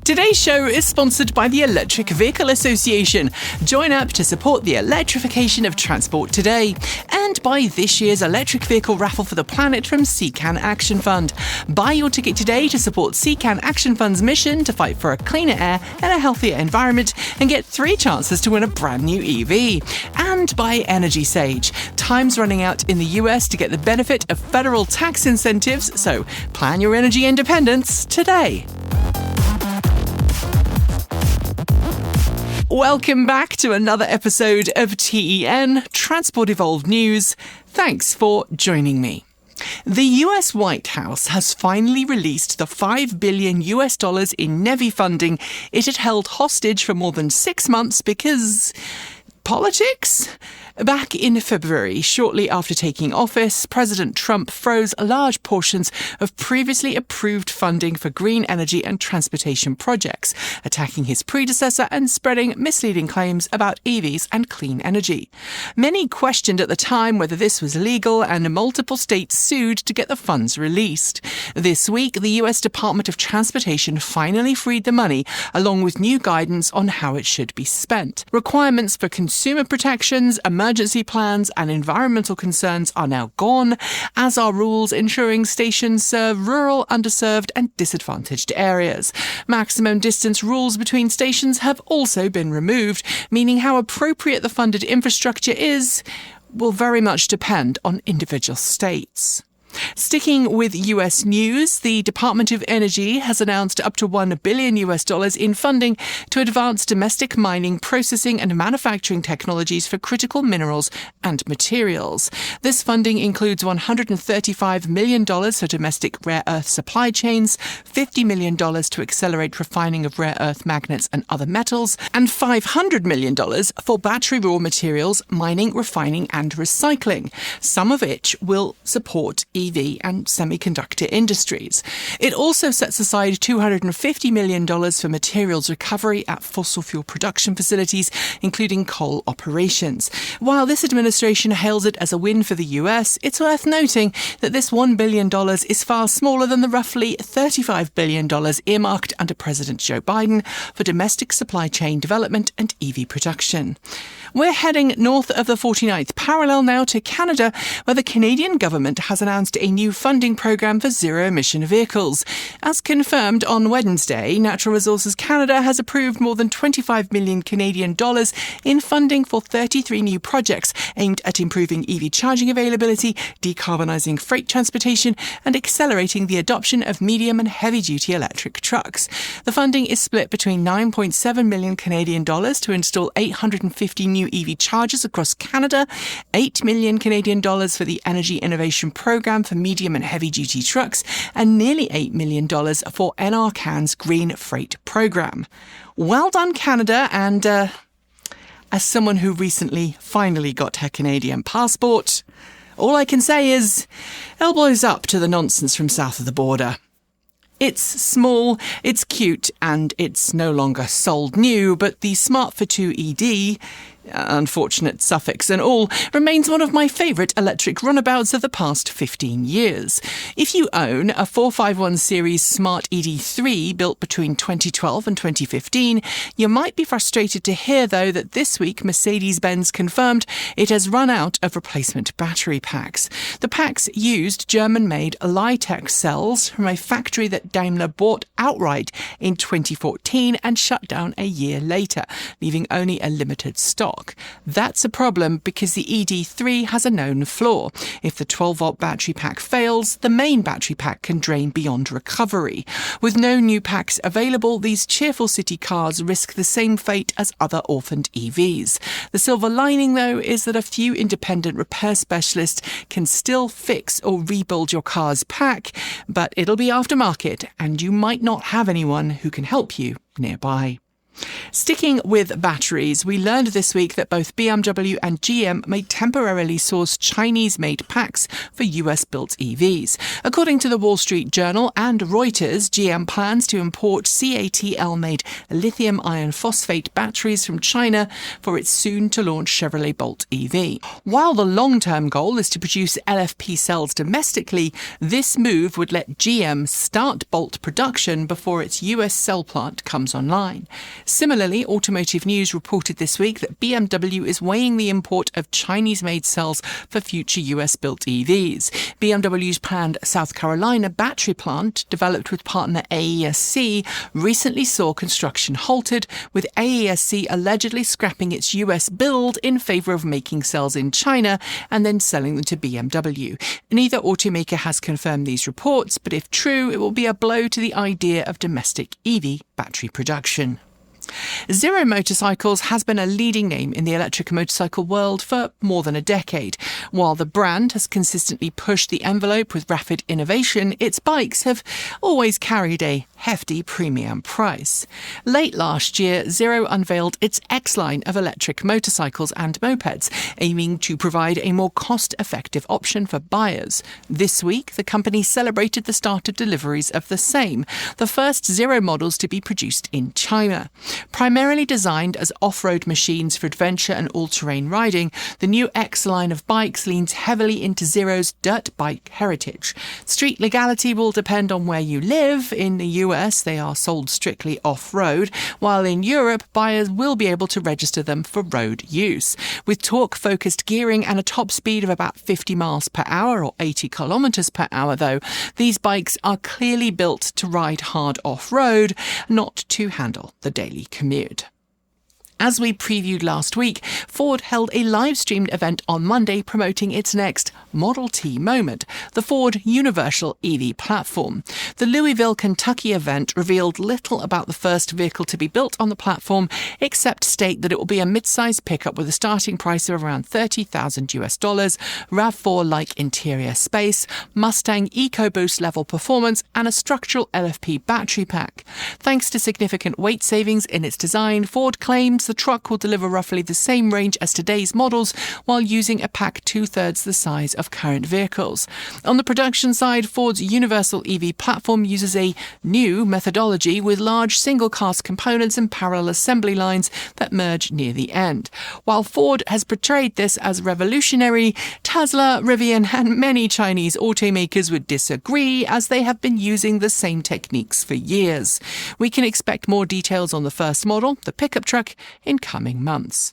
Today's show is sponsored by the Electric Vehicle Association. Join up to support the electrification of transport today. And by this year's electric vehicle raffle for the planet from CATL Action Fund. Buy your ticket today to support CATL Action Fund's mission to fight for a cleaner air and a healthier environment and get 3 chances to win a brand new EV. And by Energy Sage. Time's running out in the US to get the benefit of federal tax incentives, so plan your energy independence today. Welcome back to another episode of TEN, Transport Evolved News. Thanks for joining me. The US White House has finally released the $5 billion in NEVI funding it had held hostage for more than 6 months because politics? Back in February, shortly after taking office, President Trump froze large portions of previously approved funding for green energy and transportation projects, attacking his predecessor and spreading misleading claims about EVs and clean energy. Many questioned at the time whether this was legal, and multiple states sued to get the funds released. This week, the US Department of Transportation finally freed the money, along with new guidance on how it should be spent. Requirements for consumer protections, emergency plans and environmental concerns are now gone, as are rules ensuring stations serve rural, underserved and disadvantaged areas. Maximum distance rules between stations have also been removed, meaning how appropriate the funded infrastructure is will very much depend on individual states. Sticking with US news, the Department of Energy has announced up to $1 billion in funding to advance domestic mining, processing and manufacturing technologies for critical minerals and materials. This funding includes $135 million for domestic rare earth supply chains, $50 million to accelerate refining of rare earth magnets and other metals, and $500 million for battery raw materials, mining, refining and recycling, some of which will support EV and semiconductor industries. It also sets aside $250 million for materials recovery at fossil fuel production facilities, including coal operations. While this administration hails it as a win for the US, it's worth noting that this $1 billion is far smaller than the roughly $35 billion earmarked under President Joe Biden for domestic supply chain development and EV production. We're heading north of the 49th parallel now to Canada, where the Canadian government has announced a new funding program for zero-emission vehicles. As confirmed on Wednesday, Natural Resources Canada has approved more than 25 million Canadian dollars in funding for 33 new projects aimed at improving EV charging availability, decarbonising freight transportation and accelerating the adoption of medium and heavy-duty electric trucks. The funding is split between 9.7 million Canadian dollars to install 850 new EV chargers across Canada, 8 million Canadian dollars for the Energy Innovation Programme for medium and heavy-duty trucks, and nearly $8 million for NRCan's Green Freight Programme. Well done, Canada, and as someone who recently finally got her Canadian passport, all I can say is elbows up to the nonsense from south of the border. It's small, it's cute, and it's no longer sold new, but the Smart for 2 ED, unfortunate suffix and all, remains one of my favourite electric runabouts of the past 15 years. If you own a 451 series Smart ED3 built between 2012 and 2015, you might be frustrated to hear, though, that this week Mercedes-Benz confirmed it has run out of replacement battery packs. The packs used German-made Li-Tech cells from a factory that Daimler bought outright in 2014 and shut down a year later, leaving only a limited stock. That's a problem because the ED3 has a known flaw. If the 12-volt battery pack fails, the main battery pack can drain beyond recovery. With no new packs available, these cheerful city cars risk the same fate as other orphaned EVs. The silver lining, though, is that a few independent repair specialists can still fix or rebuild your car's pack, but it'll be aftermarket and you might not have anyone who can help you nearby. Sticking with batteries, we learned this week that both BMW and GM may temporarily source Chinese-made packs for US-built EVs. According to the Wall Street Journal and Reuters, GM plans to import CATL-made lithium iron phosphate batteries from China for its soon-to-launch Chevrolet Bolt EV. While the long-term goal is to produce LFP cells domestically, this move would let GM start Bolt production before its US cell plant comes online. Similarly, Automotive News reported this week that BMW is weighing the import of Chinese-made cells for future US-built EVs. BMW's planned South Carolina battery plant, developed with partner AESC, recently saw construction halted, with AESC allegedly scrapping its US build in favour of making cells in China and then selling them to BMW. Neither automaker has confirmed these reports, but if true, it will be a blow to the idea of domestic EV battery production. Zero Motorcycles has been a leading name in the electric motorcycle world for more than a decade. While the brand has consistently pushed the envelope with rapid innovation, its bikes have always carried a hefty premium price. Late last year, Zero unveiled its X line of electric motorcycles and mopeds, aiming to provide a more cost-effective option for buyers. This week, the company celebrated the start of deliveries of the same, the first Zero models to be produced in China. Primarily designed as off-road machines for adventure and all-terrain riding, the new X line of bikes leans heavily into Zero's dirt bike heritage. Street legality will depend on where you live. In the US, they are sold strictly off-road, while in Europe, buyers will be able to register them for road use. With torque-focused gearing and a top speed of about 50 miles per hour or 80 kilometers per hour, though, these bikes are clearly built to ride hard off-road, not to handle the daily commute. As we previewed last week, Ford held a live-streamed event on Monday promoting its next Model T moment, the Ford Universal EV platform. The Louisville, Kentucky event revealed little about the first vehicle to be built on the platform, except state that it will be a mid-size pickup with a starting price of around $30,000 US, RAV4-like interior space, Mustang EcoBoost level performance, and a structural LFP battery pack. Thanks to significant weight savings in its design, Ford claims the truck will deliver roughly the same range as today's models while using a pack two-thirds the size of current vehicles. On the production side, Ford's Universal EV platform uses a new methodology with large single-cast components and parallel assembly lines that merge near the end. While Ford has portrayed this as revolutionary, Tesla, Rivian and many Chinese automakers would disagree, as they have been using the same techniques for years. We can expect more details on the first model, the pickup truck, in coming months.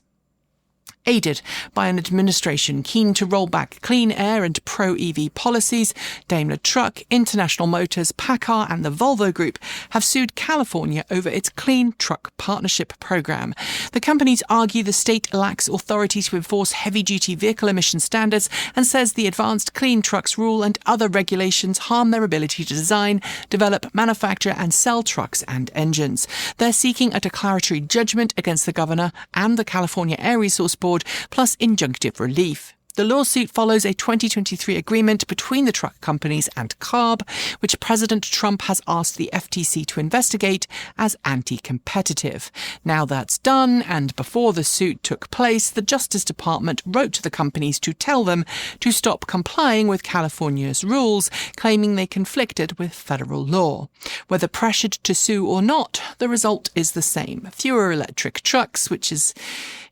Aided by an administration keen to roll back clean air and pro-EV policies, Daimler Truck, International Motors, Paccar and the Volvo Group have sued California over its Clean Truck Partnership program. The companies argue the state lacks authority to enforce heavy-duty vehicle emission standards and says the Advanced Clean Trucks rule and other regulations harm their ability to design, develop, manufacture and sell trucks and engines. They're seeking a declaratory judgment against the governor and the California Air Resource Board, plus injunctive relief. The lawsuit follows a 2023 agreement between the truck companies and CARB, which President Trump has asked the FTC to investigate as anti-competitive. Now that's done, and before the suit took place, the Justice Department wrote to the companies to tell them to stop complying with California's rules, claiming they conflicted with federal law. Whether pressured to sue or not, the result is the same: fewer electric trucks, which is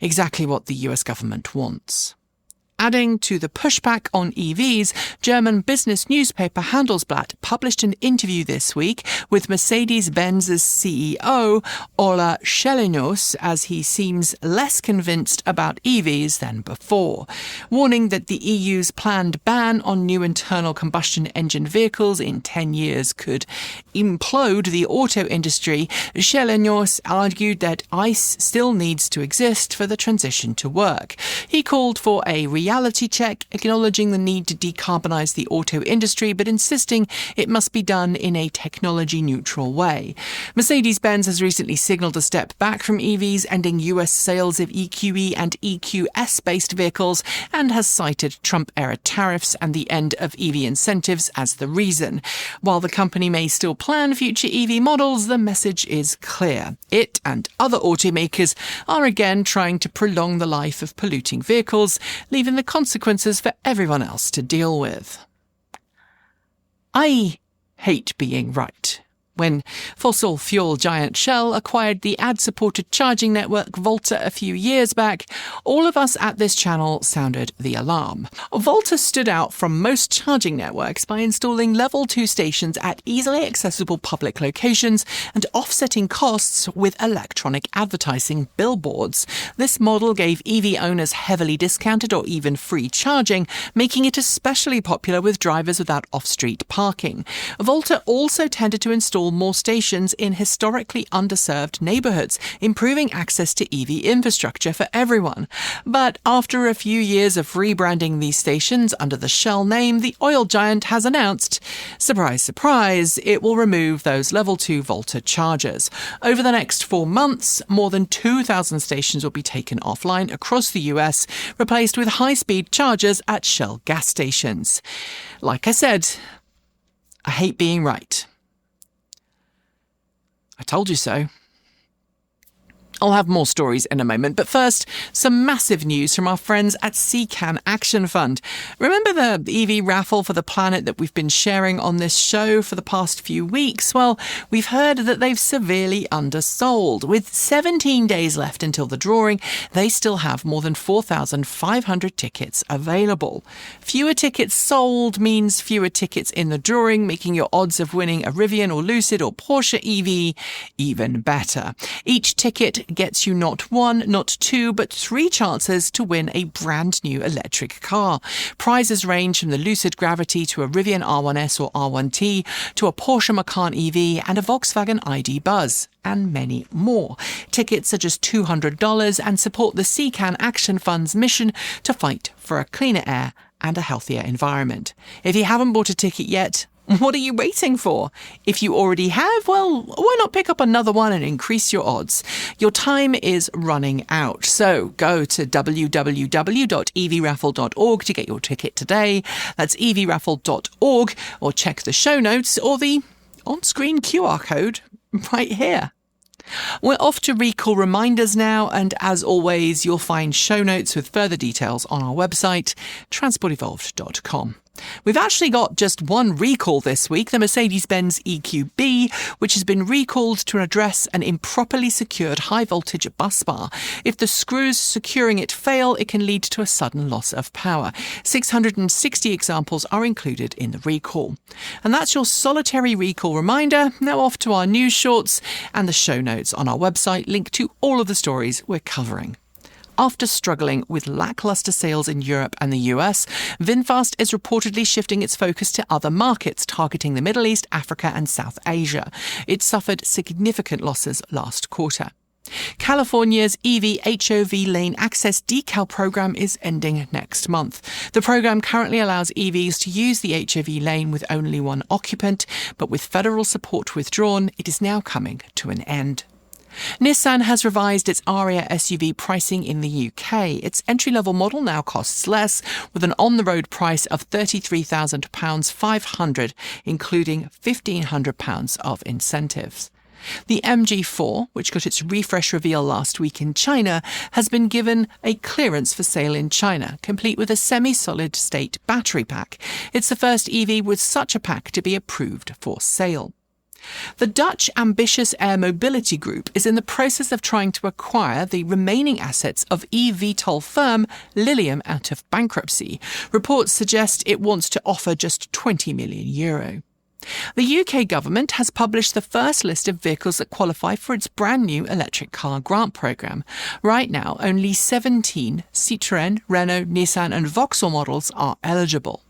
exactly what the US government wants. Adding to the pushback on EVs, German business newspaper Handelsblatt published an interview this week with Mercedes-Benz's CEO, Ola Källenius, as he seems less convinced about EVs than before. Warning that the EU's planned ban on new internal combustion engine vehicles in 10 years could implode the auto industry, Källenius argued that ICE still needs to exist for the transition to work. He called for a reality check, acknowledging the need to decarbonise the auto industry, but insisting it must be done in a technology-neutral way. Mercedes-Benz has recently signalled a step back from EVs, ending US sales of EQE and EQS-based vehicles, and has cited Trump-era tariffs and the end of EV incentives as the reason. While the company may still plan future EV models, the message is clear. It and other automakers are again trying to prolong the life of polluting vehicles, leaving the consequences for everyone else to deal with. I hate being right. When fossil fuel giant Shell acquired the ad-supported charging network Volta a few years back, all of us at this channel sounded the alarm. Volta stood out from most charging networks by installing level 2 stations at easily accessible public locations and offsetting costs with electronic advertising billboards. This model gave EV owners heavily discounted or even free charging, making it especially popular with drivers without off-street parking. Volta also tended to install more stations in historically underserved neighbourhoods, improving access to EV infrastructure for everyone. But after a few years of rebranding these stations under the Shell name, the oil giant has announced, surprise, surprise, it will remove those level 2 Volta chargers. Over the next 4 months, more than 2,000 stations will be taken offline across the US, replaced with high-speed chargers at Shell gas stations. Like I said, I hate being right. I told you so. I'll have more stories in a moment, but first, some massive news from our friends at CATL Action Fund. Remember the EV raffle for the planet that we've been sharing on this show for the past few weeks? Well, we've heard that they've severely undersold. With 17 days left until the drawing, they still have more than 4,500 tickets available. Fewer tickets sold means fewer tickets in the drawing, making your odds of winning a Rivian or Lucid or Porsche EV even better. Each ticket gets you not 1, not 2, but 3 chances to win a brand new electric car. Prizes range from the Lucid Gravity to a Rivian R1S or R1T to a Porsche Macan EV and a Volkswagen ID Buzz, and many more. Tickets are just $200 and support the CATL Action Fund's mission to fight for a cleaner air and a healthier environment. If you haven't bought a ticket yet, what are you waiting for? If you already have, well, why not pick up another one and increase your odds? Your time is running out. So go to www.evraffle.org to get your ticket today. That's evraffle.org, or check the show notes or the on-screen QR code right here. We're off to recall reminders now, and as always, you'll find show notes with further details on our website, transportevolved.com. We've actually got just one recall this week, the Mercedes-Benz EQB, which has been recalled to address an improperly secured high-voltage bus bar. If the screws securing it fail, it can lead to a sudden loss of power. 660 examples are included in the recall. And that's your solitary recall reminder. Now off to our news shorts and the show notes on our website, link to all of the stories we're covering. After struggling with lackluster sales in Europe and the US, Vinfast is reportedly shifting its focus to other markets, targeting the Middle East, Africa and South Asia. It suffered significant losses last quarter. California's EV HOV lane access decal program is ending next month. The program currently allows EVs to use the HOV lane with only one occupant, but with federal support withdrawn, it is now coming to an end. Nissan has revised its Ariya SUV pricing in the UK. Its entry-level model now costs less, with an on-the-road price of £33,500, including £1,500 of incentives. The MG4, which got its refresh reveal last week in China, has been given a clearance for sale in China, complete with a semi-solid state battery pack. It's the first EV with such a pack to be approved for sale. The Dutch Abitious Air Mobility Group is in the process of trying to acquire the remaining assets of eVTOL firm Ilium out of bankruptcy. Reports suggest it wants to offer just €20 million. The UK government has published the first list of vehicles that qualify for its brand new electric car grant programme. Right now, only 17 Citroën, Renault, Nissan and Vauxhall models are eligible.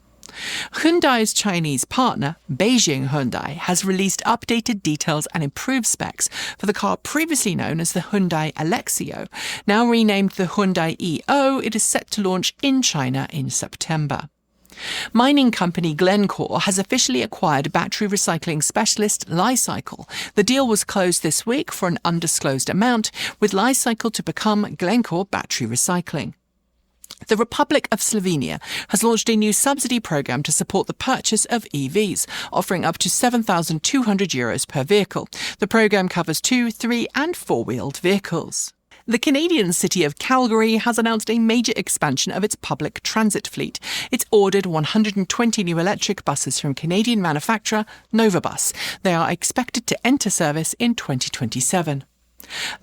Hyundai's Chinese partner, Beijing Hyundai, has released updated details and improved specs for the car previously known as the Hyundai Alexio. Now renamed the Hyundai EO, it is set to launch in China in September. Mining company Glencore has officially acquired battery recycling specialist Li-Cycle. The deal was closed this week for an undisclosed amount, with Li-Cycle to become Glencore Battery Recycling. The Republic of Slovenia has launched a new subsidy program to support the purchase of EVs, offering up to €7,200 per vehicle. The program covers 2-, 3- and 4-wheeled vehicles. The Canadian city of Calgary has announced a major expansion of its public transit fleet. It's ordered 120 new electric buses from Canadian manufacturer Novabus. They are expected to enter service in 2027.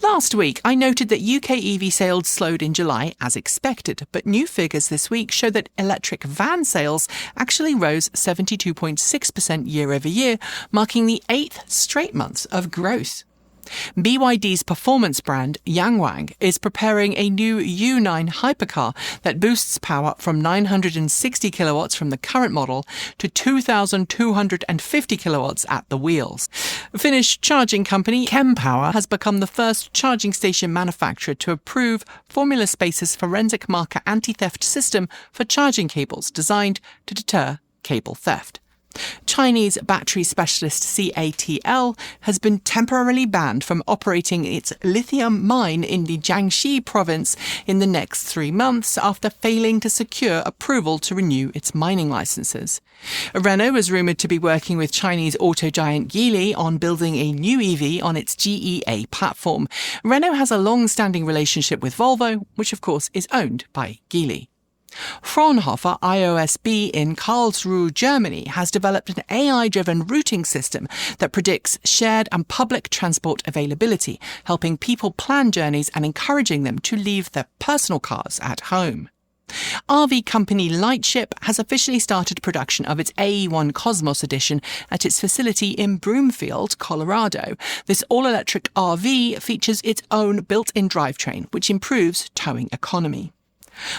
Last week, I noted that UK EV sales slowed in July as expected, but new figures this week show that electric van sales actually rose 72.6% year over year, marking the 8th straight month of growth. BYD's performance brand Yangwang is preparing a new U9 hypercar that boosts power from 960 kilowatts from the current model to 2,250 kilowatts at the wheels. Finnish charging company Kempower has become the first charging station manufacturer to approve Formula Space's forensic marker anti-theft system for charging cables designed to deter cable theft. Chinese battery specialist CATL has been temporarily banned from operating its lithium mine in the Jiangxi province in the next 3 months after failing to secure approval to renew its mining licenses. Renault is rumoured to be working with Chinese auto giant Geely on building a new EV on its GEA platform. Renault has a long-standing relationship with Volvo, which of course is owned by Geely. Fraunhofer IOSB in Karlsruhe, Germany, has developed an AI-driven routing system that predicts shared and public transport availability, helping people plan journeys and encouraging them to leave their personal cars at home. RV company Lightship has officially started production of its AE1 Cosmos edition at its facility in Broomfield, Colorado. This all-electric RV features its own built-in drivetrain, which improves towing economy.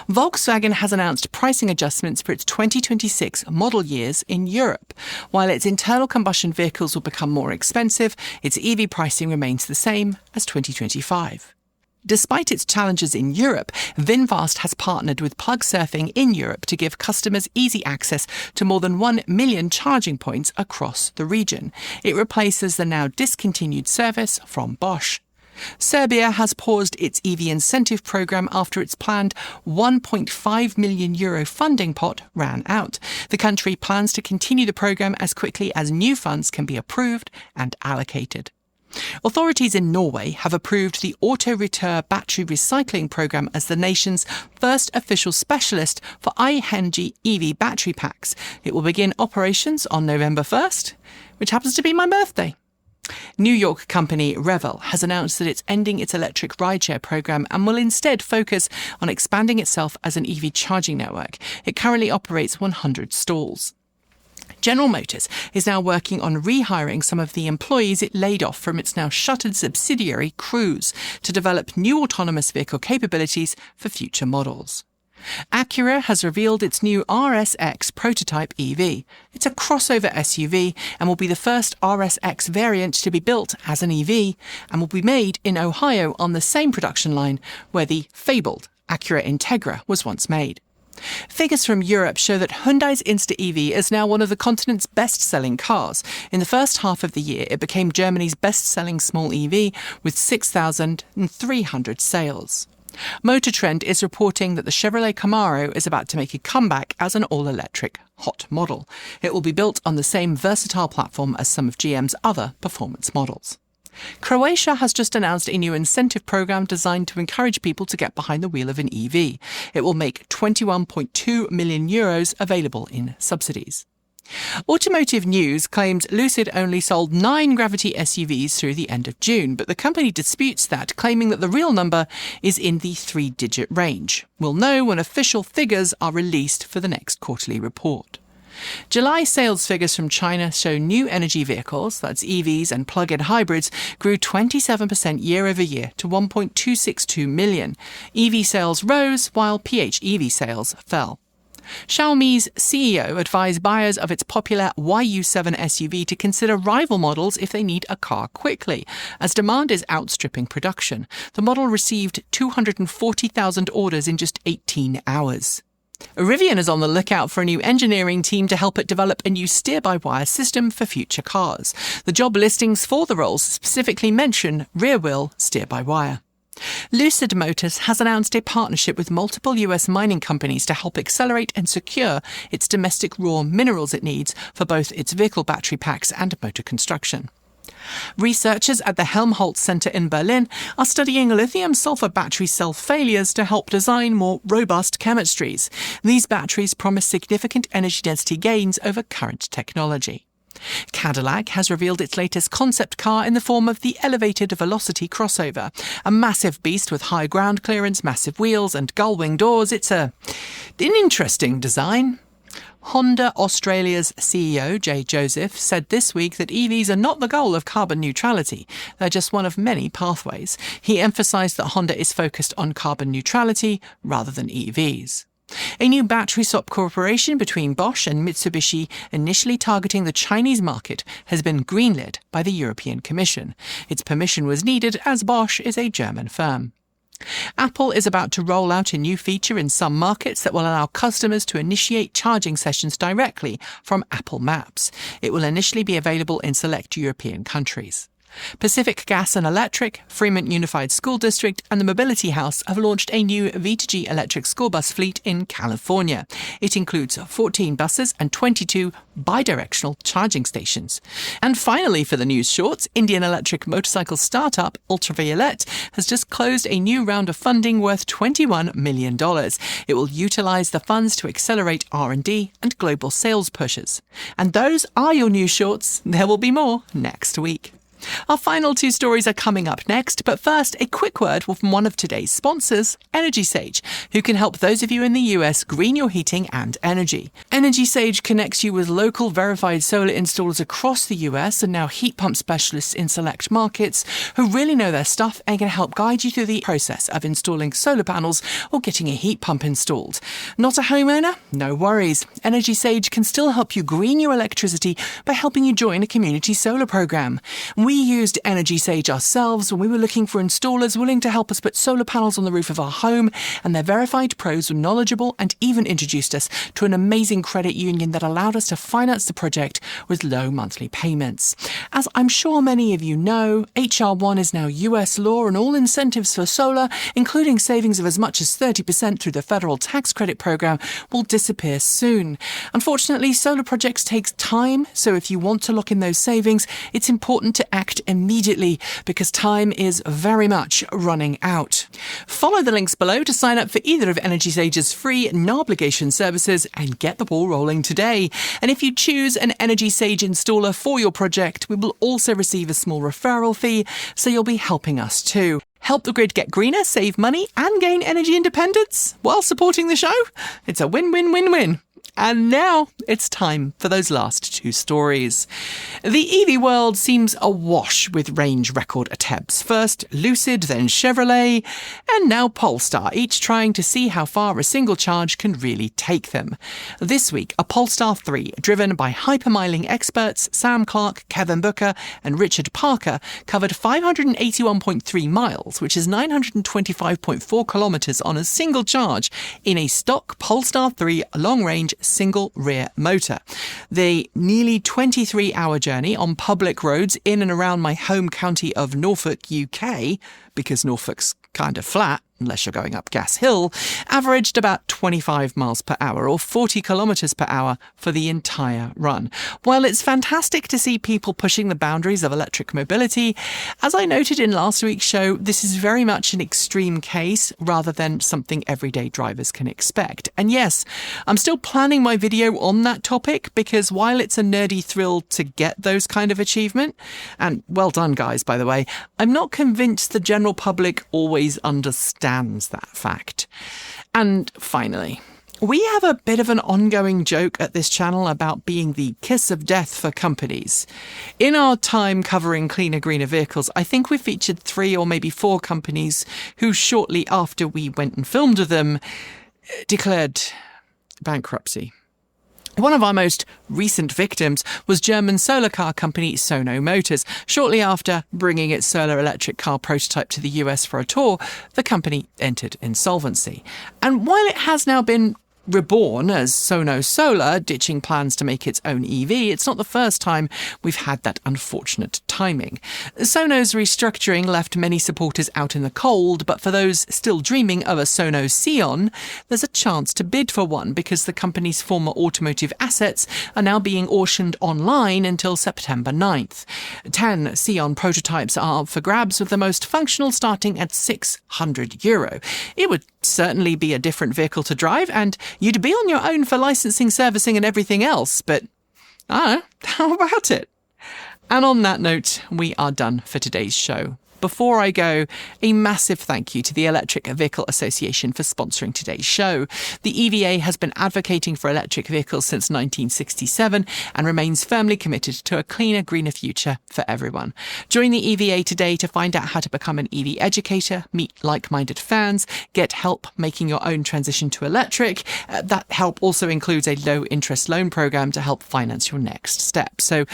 Volkswagen has announced pricing adjustments for its 2026 model years in Europe. While its internal combustion vehicles will become more expensive, its EV pricing remains the same as 2025. Despite its challenges in Europe, Vinfast has partnered with Plugsurfing in Europe to give customers easy access to more than 1 million charging points across the region. It replaces the now discontinued service from Bosch. Serbia has paused its EV incentive programme after its planned €1.5 million funding pot ran out. The country plans to continue the programme as quickly as new funds can be approved and allocated. Authorities in Norway have approved the Auto-Retur battery recycling programme as the nation's first official specialist for iEnergy EV battery packs. It will begin operations on November 1st, which happens to be my birthday. New York company Revel has announced that it's ending its electric rideshare program and will instead focus on expanding itself as an EV charging network. It currently operates 100 stalls. General Motors is now working on rehiring some of the employees it laid off from its now shuttered subsidiary Cruise to develop new autonomous vehicle capabilities for future models. Acura has revealed its new RSX prototype EV. It's a crossover SUV and will be the first RSX variant to be built as an EV and will be made in Ohio on the same production line where the fabled Acura Integra was once made. Figures from Europe show that Hyundai's Insta EV is now one of the continent's best-selling cars. In the first half of the year, it became Germany's best-selling small EV with 6,300 sales. Motor Trend is reporting that the Chevrolet Camaro is about to make a comeback as an all-electric hot model. It will be built on the same versatile platform as some of GM's other performance models. Croatia has just announced a new incentive program designed to encourage people to get behind the wheel of an EV. It will make €21.2 million available in subsidies. Automotive News claims Lucid only sold 9 Gravity SUVs through the end of June, but the company disputes that, claiming that the real number is in the 3-digit range. We'll know when official figures are released for the next quarterly report. July sales figures from China show new energy vehicles, that's EVs and plug-in hybrids, grew 27% year over year to 1.262 million. EV sales rose while PHEV sales fell. Xiaomi's CEO advised buyers of its popular YU7 SUV to consider rival models if they need a car quickly, as demand is outstripping production. The model received 240,000 orders in just 18 hours. Rivian is on the lookout for a new engineering team to help it develop a new steer-by-wire system for future cars. The job listings for the roles specifically mention rear-wheel steer-by-wire. Lucid Motors has announced a partnership with multiple US mining companies to help accelerate and secure its domestic raw minerals it needs for both its vehicle battery packs and motor construction. Researchers at the Helmholtz Center in Berlin are studying lithium-sulfur battery cell failures to help design more robust chemistries. These batteries promise significant energy density gains over current technology. Cadillac has revealed its latest concept car in the form of the Elevated Velocity crossover. A massive beast with high ground clearance, massive wheels and gull-wing doors. It's an interesting design. Honda Australia's CEO, Jay Joseph, said this week that EVs are not the goal of carbon neutrality. They're just one of many pathways. He emphasised that Honda is focused on carbon neutrality rather than EVs. A new battery swap cooperation between Bosch and Mitsubishi, initially targeting the Chinese market, has been greenlit by the European Commission. Its permission was needed as Bosch is a German firm. Apple is about to roll out a new feature in some markets that will allow customers to initiate charging sessions directly from Apple Maps. It will initially be available in select European countries. Pacific Gas and Electric, Fremont Unified School District and the Mobility House have launched a new V2G electric school bus fleet in California. It includes 14 buses and 22 bidirectional charging stations. And finally, for the news shorts, Indian electric motorcycle startup Ultraviolet has just closed a new round of funding worth $21 million. It will utilise the funds to accelerate R&D and global sales pushes. And those are your news shorts. There will be more next week. Our final two stories are coming up next, but first, a quick word from one of today's sponsors, Energy Sage, who can help those of you in the US green your heating and energy. Energy Sage connects you with local verified solar installers across the US and now heat pump specialists in select markets who really know their stuff and can help guide you through the process of installing solar panels or getting a heat pump installed. Not a homeowner? No worries. Energy Sage can still help you green your electricity by helping you join a community solar program. We used Energy Sage ourselves when we were looking for installers willing to help us put solar panels on the roof of our home, and their verified pros were knowledgeable and even introduced us to an amazing credit union that allowed us to finance the project with low monthly payments. As I'm sure many of you know, HR1 is now US law and all incentives for solar, including savings of as much as 30% through the federal tax credit program, will disappear soon. Unfortunately, solar projects take time, so if you want to lock in those savings, it's important to act immediately because time is very much running out. Follow the links below to sign up for either of Energy Sage's free, no-obligation services and get the ball rolling today. And if you choose an Energy Sage installer for your project, we will also receive a small referral fee, so you'll be helping us too. Help the grid get greener, save money, and gain energy independence while supporting the show? It's a win-win-win-win. And now it's time for those last two stories. The EV world seems awash with range record attempts. First Lucid, then Chevrolet, and now Polestar, each trying to see how far a single charge can really take them. This week, a Polestar 3, driven by hypermiling experts Sam Clark, Kevin Booker, and Richard Parker, covered 581.3 miles, which is 925.4 kilometres on a single charge, in a stock Polestar 3 long-range single rear motor. The nearly 23-hour journey on public roads in and around my home county of Norfolk, UK, because Norfolk's kind of flat, unless you're going up Gas Hill, averaged about 25 miles per hour or 40 kilometres per hour for the entire run. While it's fantastic to see people pushing the boundaries of electric mobility, as I noted in last week's show, this is very much an extreme case rather than something everyday drivers can expect. And yes, I'm still planning my video on that topic because while it's a nerdy thrill to get those kind of achievement, and well done guys by the way, I'm not convinced the general public always understands that fact. And finally, we have a bit of an ongoing joke at this channel about being the kiss of death for companies. In our time covering cleaner, greener vehicles, I think we featured 3 or maybe 4 companies who shortly after we went and filmed with them declared bankruptcy. One of our most recent victims was German solar car company Sono Motors. Shortly after bringing its solar electric car prototype to the US for a tour, the company entered insolvency. And while it has now been reborn as Sono Solar, ditching plans to make its own EV, it's not the first time we've had that unfortunate timing. Sono's restructuring left many supporters out in the cold, but for those still dreaming of a Sono Sion, there's a chance to bid for one because the company's former automotive assets are now being auctioned online until September 9th. 10 Sion prototypes are up for grabs, with the most functional starting at €600. It would certainly be a different vehicle to drive, and you'd be on your own for licensing, servicing and everything else, but I don't know, how about it? And on that note, we are done for today's show. Before I go, a massive thank you to the Electric Vehicle Association for sponsoring today's show. The EVA has been advocating for electric vehicles since 1967 and remains firmly committed to a cleaner, greener future for everyone. Join the EVA today to find out how to become an EV educator, meet like-minded fans, get help making your own transition to electric. That help also includes a low-interest loan program to help finance your next step. So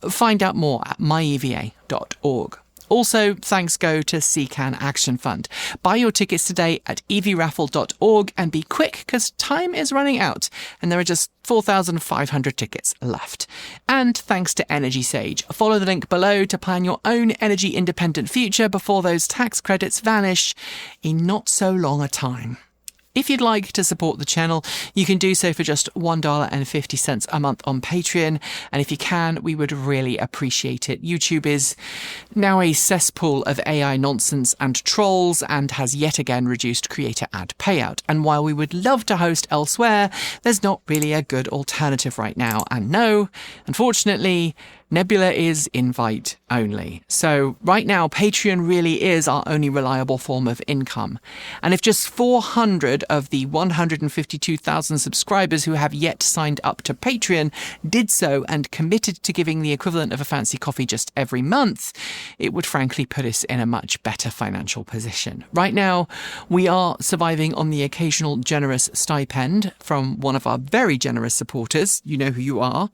find out more at myeva.org. Also, thanks go to CAN Action Fund. Buy your tickets today at evraffle.org and be quick because time is running out and there are just 4,500 tickets left. And thanks to Energy Sage. Follow the link below to plan your own energy independent future before those tax credits vanish in not so long a time. If you'd like to support the channel, you can do so for just $1.50 a month on Patreon. And if you can, we would really appreciate it. YouTube is now a cesspool of AI nonsense and trolls and has yet again reduced creator ad payout. And while we would love to host elsewhere, there's not really a good alternative right now. And no, unfortunately, Nebula is invite only. So right now, Patreon really is our only reliable form of income. And if just 400 of the 152,000 subscribers who have yet signed up to Patreon did so and committed to giving the equivalent of a fancy coffee just every month, it would frankly put us in a much better financial position. Right now, we are surviving on the occasional generous stipend from one of our very generous supporters. You know who you are.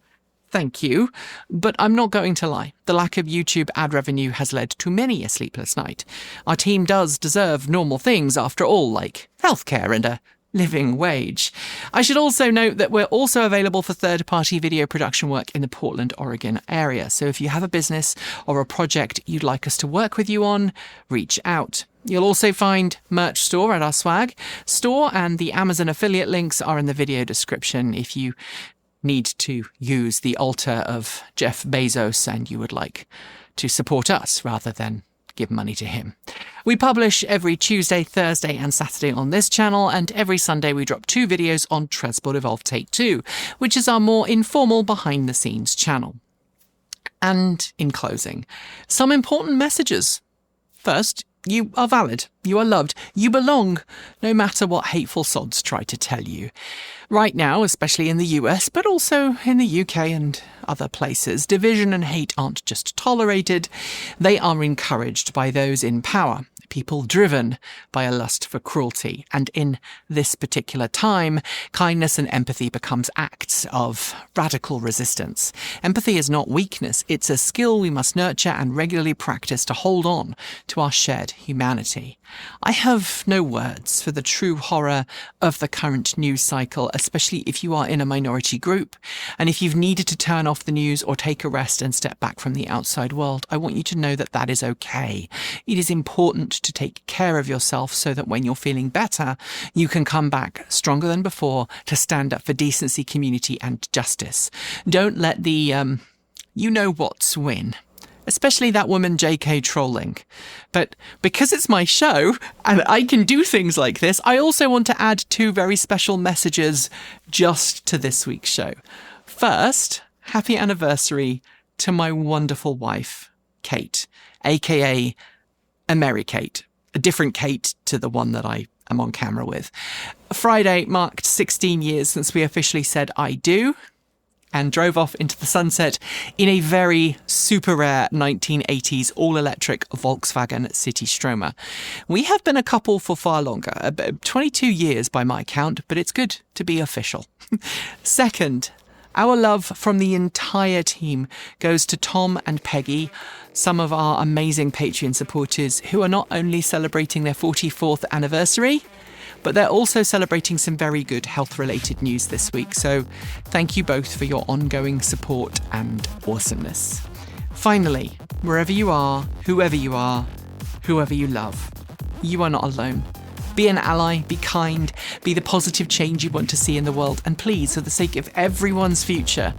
Thank you. But I'm not going to lie. The lack of YouTube ad revenue has led to many a sleepless night. Our team does deserve normal things after all, like healthcare and a living wage. I should also note that we're also available for third-party video production work in the Portland, Oregon area. So if you have a business or a project you'd like us to work with you on, reach out. You'll also find merch store at our swag store, and the Amazon affiliate links are in the video description if you need to use the altar of Jeff Bezos and you would like to support us rather than give money to him. We publish every Tuesday, Thursday and Saturday on this channel, and every Sunday we drop 2 videos on Transport Evolved Take 2, which is our more informal behind-the-scenes channel. And in closing, some important messages. First, you are valid, you are loved, you belong, no matter what hateful sods try to tell you. Right now, especially in the US, but also in the UK and other places, division and hate aren't just tolerated, they are encouraged by those in power. People driven by a lust for cruelty. And in this particular time, kindness and empathy becomes acts of radical resistance. Empathy is not weakness. It's a skill we must nurture and regularly practice to hold on to our shared humanity. I have no words for the true horror of the current news cycle, especially if you are in a minority group. And if you've needed to turn off the news or take a rest and step back from the outside world, I want you to know that that is okay. It is important to take care of yourself so that when you're feeling better, you can come back stronger than before to stand up for decency, community and justice. Don't let the you-know-whats win. Especially that woman JK trolling. But because it's my show and I can do things like this, I also want to add 2 very special messages just to this week's show. First, happy anniversary to my wonderful wife, Kate, aka Mary Kate, a different Kate to the one that I am on camera with. Friday marked 16 years since we officially said I do. and drove off into the sunset in a very super rare 1980s all-electric Volkswagen City Stromer. We have been a couple for far longer, 22 years by my count, but it's good to be official. Second, our love from the entire team goes to Tom and Peggy, some of our amazing Patreon supporters who are not only celebrating their 44th anniversary, but they're also celebrating some very good health-related news this week. So thank you both for your ongoing support and awesomeness. Finally, wherever you are, whoever you love, you are not alone. Be an ally, be kind, be the positive change you want to see in the world. And please, for the sake of everyone's future,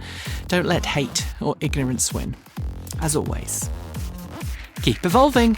don't let hate or ignorance win. As always, keep evolving.